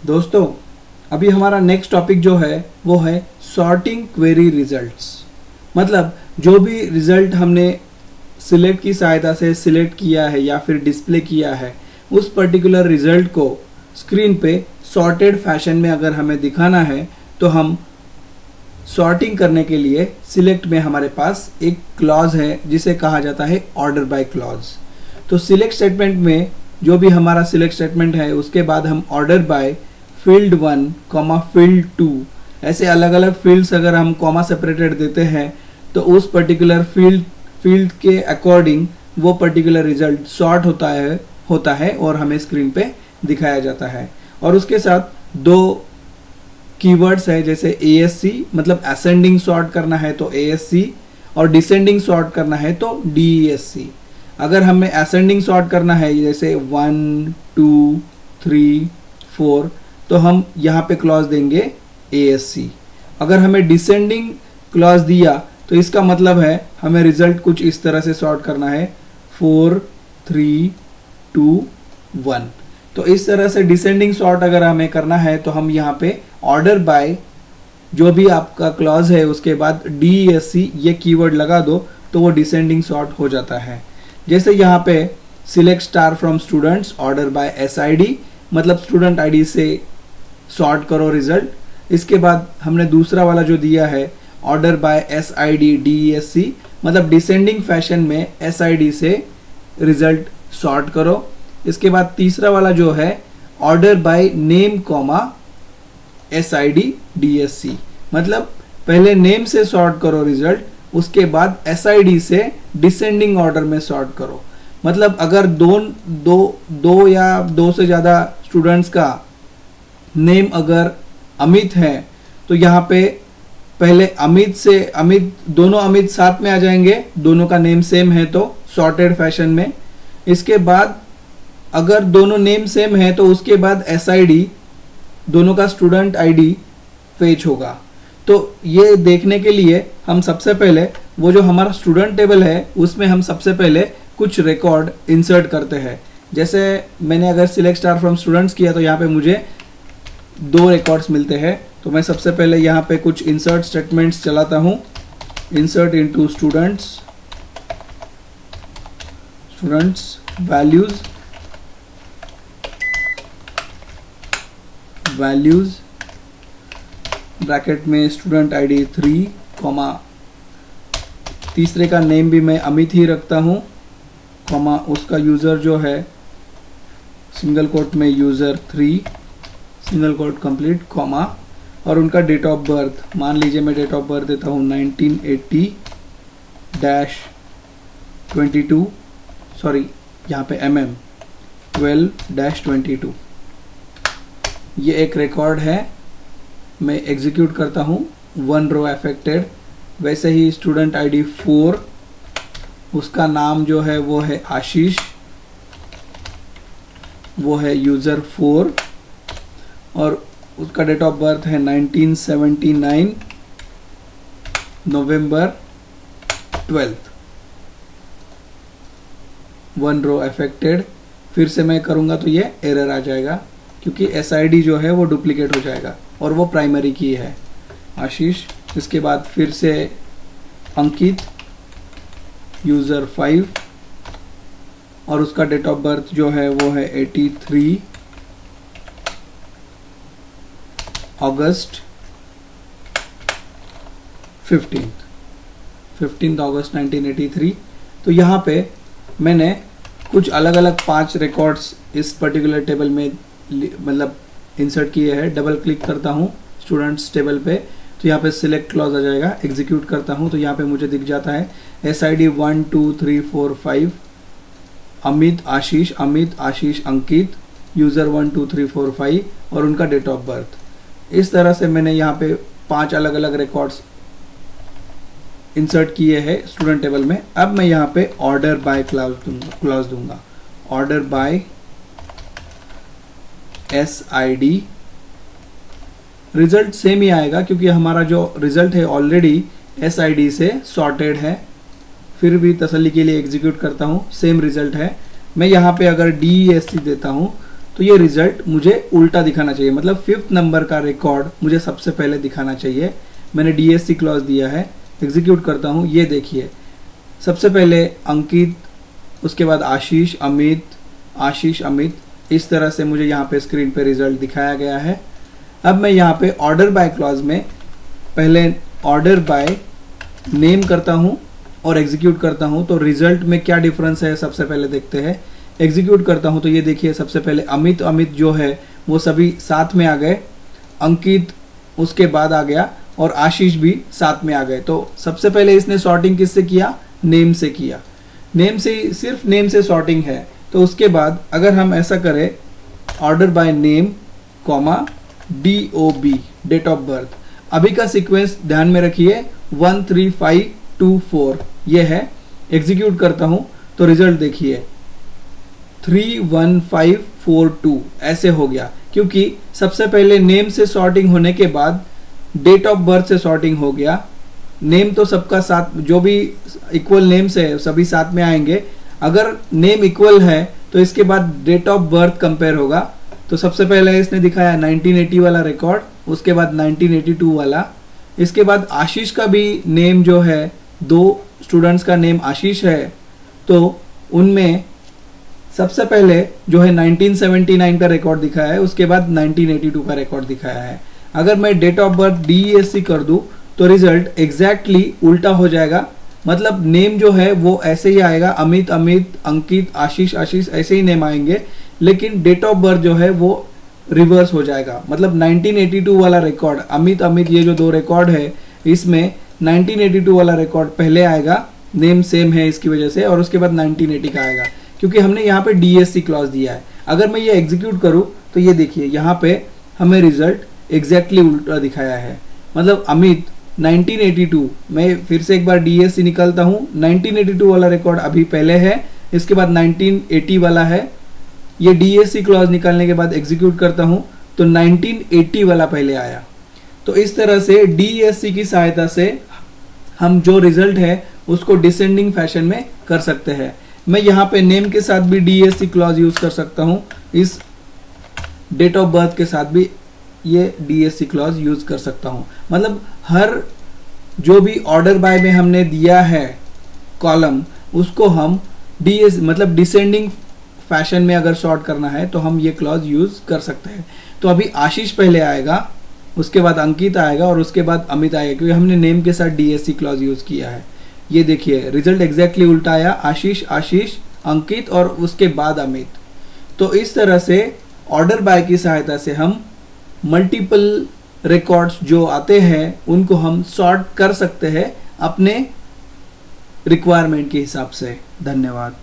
दोस्तों, अभी हमारा नेक्स्ट टॉपिक जो है वो है सॉर्टिंग क्वेरी रिजल्ट्स। मतलब जो भी रिजल्ट हमने सिलेक्ट की सहायता से सिलेक्ट किया है या फिर डिस्प्ले किया है, उस पर्टिकुलर रिजल्ट को स्क्रीन पे सॉर्टेड फैशन में अगर हमें दिखाना है तो हम सॉर्टिंग करने के लिए सिलेक्ट में हमारे पास एक क्लॉज है जिसे कहा जाता है ऑर्डर बाय क्लॉज। तो सिलेक्ट स्टेटमेंट में जो भी हमारा सिलेक्ट स्टेटमेंट है उसके बाद हम order by field 1 comma field 2 ऐसे अलग अलग फील्ड्स अगर हम कॉमा सेपरेटेड देते हैं तो उस पर्टिकुलर फील्ड के अकॉर्डिंग वो पर्टिकुलर रिजल्ट सॉर्ट होता है और हमें स्क्रीन पे दिखाया जाता है। और उसके साथ दो कीवर्ड्स है, जैसे ASC मतलब असेंडिंग सॉर्ट करना है तो ASC और डिसेंडिंग सॉर्ट करना है तो DESC। अगर हमें असेंडिंग सॉर्ट करना है जैसे 1 2 3 4 तो हम यहाँ पे क्लॉज देंगे ASC। अगर हमें डिसेंडिंग क्लॉज दिया तो इसका मतलब है हमें रिजल्ट कुछ इस तरह से सॉर्ट करना है 4 3 2 1। तो इस तरह से डिसेंडिंग सॉर्ट अगर हमें करना है तो हम यहाँ पे ऑर्डर बाय जो भी आपका क्लॉज है उसके बाद DESC ये कीवर्ड लगा दो तो वो डिसेंडिंग सॉर्ट हो जाता है। जैसे यहाँ पे select star from students order by SID मतलब स्टूडेंट ID से सॉर्ट करो रिजल्ट। इसके बाद हमने दूसरा वाला जो दिया है ऑर्डर बाय SID DESC मतलब डिसेंडिंग फैशन में SID से रिजल्ट सॉर्ट करो। इसके बाद तीसरा वाला जो है order by name comma SID DSC मतलब पहले नेम से सॉर्ट करो रिजल्ट, उसके बाद SID से डिसेंडिंग ऑर्डर में सॉर्ट करो। मतलब अगर दो या दो से ज़्यादा स्टूडेंट्स का नेम अगर अमित है तो यहाँ पे पहले अमित दोनों अमित साथ में आ जाएंगे, दोनों का नेम सेम है तो सॉर्टेड फैशन में। इसके बाद अगर दोनों नेम सेम है तो उसके बाद SID दोनों का स्टूडेंट ID फेच होगा। तो ये देखने के लिए हम सबसे पहले वो जो हमारा स्टूडेंट टेबल है उसमें हम सबसे पहले कुछ रिकॉर्ड इंसर्ट करते हैं। जैसे मैंने अगर सिलेक्ट स्टार फ्रॉम स्टूडेंट्स किया तो यहाँ पे मुझे 2 रिकॉर्ड्स मिलते हैं। तो मैं सबसे पहले यहाँ पे कुछ इंसर्ट स्टेटमेंट्स चलाता हूँ। Insert into students values bracket में स्टूडेंट ID 3 कॉमा तीसरे का नेम भी मैं अमित ही रखता हूँ कॉमा उसका यूज़र जो है सिंगल कोट में user 3 single quote complete comma और उनका डेट ऑफ बर्थ, मान लीजिए मैं डेट ऑफ बर्थ देता हूँ 1980-22 सॉरी यहाँ पे MM 12-22। ये एक रिकॉर्ड है, मैं एग्जीक्यूट करता हूँ 1 रो अफेक्टेड। वैसे ही स्टूडेंट ID 4 उसका नाम जो है वो है आशीष, वो है यूज़र 4 और उसका डेट ऑफ बर्थ है 1979 नवंबर 12। 1 रो अफेक्टेड। फिर से मैं करूँगा तो ये एरर आ जाएगा क्योंकि SID जो है वो डुप्लीकेट हो जाएगा और वो प्राइमरी की है आशीष। इसके बाद फिर से अंकित यूज़र 5 और उसका डेट ऑफ बर्थ जो है वो है 83 अगस्त 15 अगस्त 1983। तो यहाँ पे मैंने कुछ अलग अलग 5 रिकॉर्ड्स इस पर्टिकुलर टेबल में मतलब इंसर्ट किए हैं। डबल क्लिक करता हूँ स्टूडेंट्स टेबल पे तो यहाँ पे सिलेक्ट क्लॉज आ जाएगा। एग्जीक्यूट करता हूँ तो यहाँ पे मुझे दिख जाता है SID 1 2 3 4 5 अमित आशीष अंकित यूज़र 1 2 3 4 5 और उनका डेट ऑफ बर्थ। इस तरह से मैंने यहाँ पे 5 अलग अलग रिकॉर्ड्स इंसर्ट किए हैं स्टूडेंट टेबल में। अब मैं यहाँ पे ऑर्डर बाय क्लॉज दूंगा order by SID। Result same ही आएगा क्योंकि हमारा जो रिजल्ट है ऑलरेडी SID से सॉर्टेड है। फिर भी तसल्ली के लिए एग्जीक्यूट करता हूँ, सेम रिजल्ट है। मैं यहाँ पे अगर DESC देता हूँ तो ये रिजल्ट मुझे उल्टा दिखाना चाहिए, मतलब 5th नंबर का रिकॉर्ड मुझे सबसे पहले दिखाना चाहिए। मैंने DSC क्लॉज दिया है, एग्जीक्यूट करता हूँ। ये देखिए सबसे पहले अंकित, उसके बाद आशीष, अमित, आशीष, अमित, इस तरह से मुझे यहाँ पे स्क्रीन पे रिजल्ट दिखाया गया है। अब मैं यहाँ पे ऑर्डर बाय क्लॉज में पहले ऑर्डर बाय नेम करता हूँ और एग्जीक्यूट करता हूँ। तो रिजल्ट में क्या डिफरेंस है सबसे पहले देखते हैं। एग्जीक्यूट करता हूँ तो ये देखिए सबसे पहले अमित जो है वो सभी साथ में आ गए, अंकित उसके बाद आ गया और आशीष भी साथ में आ गए। तो सबसे पहले इसने सॉर्टिंग किससे किया, नेम से किया। नेम से, सिर्फ नेम से सॉर्टिंग है। तो उसके बाद अगर हम ऐसा करें order by name comma DOB date of birth, अभी का सीक्वेंस ध्यान में रखिए 13524 ये है। एग्जीक्यूट करता हूं तो रिजल्ट देखिए 31542 ऐसे हो गया, क्योंकि सबसे पहले नेम से सॉर्टिंग होने के बाद डेट ऑफ बर्थ से सॉर्टिंग हो गया। नेम तो सबका साथ, जो भी इक्वल नेम्स है सभी साथ में आएंगे। अगर नेम इक्वल है तो इसके बाद डेट ऑफ बर्थ कंपेयर होगा। तो सबसे पहले इसने दिखाया 1980 वाला रिकॉर्ड, उसके बाद 1982 वाला, इसके बाद आशीष का भी नेम जो है, 2 स्टूडेंट्स का नेम आशीष है, तो उनमें सबसे पहले जो है 1979 का रिकॉर्ड दिखाया है, उसके बाद 1982 का रिकॉर्ड दिखाया है। अगर मैं डेट ऑफ बर्थ DESC कर दूं तो रिजल्ट एग्जैक्टली उल्टा हो जाएगा। मतलब नेम जो है वो ऐसे ही आएगा, अमित, अंकित, आशीष, ऐसे ही नेम आएंगे, लेकिन डेट ऑफ बर्थ जो है वो रिवर्स हो जाएगा। मतलब 1982 वाला रिकॉर्ड, अमित ये जो 2 रिकॉर्ड है, इसमें 1982 वाला रिकॉर्ड पहले आएगा, नेम सेम है इसकी वजह से, और उसके बाद 1980 का आएगा, क्योंकि हमने यहाँ पे DSC क्लॉज दिया है। अगर मैं ये एग्जीक्यूट करूँ तो ये देखिए यहाँ पे हमें रिजल्ट एग्जैक्टली उल्टा दिखाया है। मतलब अमित 1982, मैं फिर से एक बार DSC निकालता हूँ, 1982 वाला रिकॉर्ड अभी पहले है, इसके बाद 1980 वाला है। ये DSC क्लॉज निकालने के बाद एग्जीक्यूट करता हूँ तो 1980 वाला पहले आया। तो इस तरह से DSC की सहायता से हम जो रिजल्ट है उसको डिसेंडिंग फैशन में कर सकते हैं। मैं यहाँ पे नेम के साथ भी DSC क्लॉज यूज कर सकता हूँ, इस डेट ऑफ बर्थ के साथ भी ये DSC क्लॉज यूज कर सकता हूँ। मतलब हर जो भी ऑर्डर बाय में हमने दिया है कॉलम, उसको हम मतलब डिसेंडिंग फैशन में अगर सॉर्ट करना है तो हम ये क्लॉज यूज कर सकते हैं। तो अभी आशीष पहले आएगा, उसके बाद अंकित आएगा और उसके बाद अमित आएगा, क्योंकि हमने नेम के साथ DSC क्लॉज यूज किया है। ये देखिए रिजल्ट एग्जैक्टली उल्टा आया, आशीष, अंकित और उसके बाद अमित। तो इस तरह से ऑर्डर बाय की सहायता से हम मल्टीपल रिकॉर्ड्स जो आते हैं उनको हम सॉर्ट कर सकते हैं अपने रिक्वायरमेंट के हिसाब से। धन्यवाद।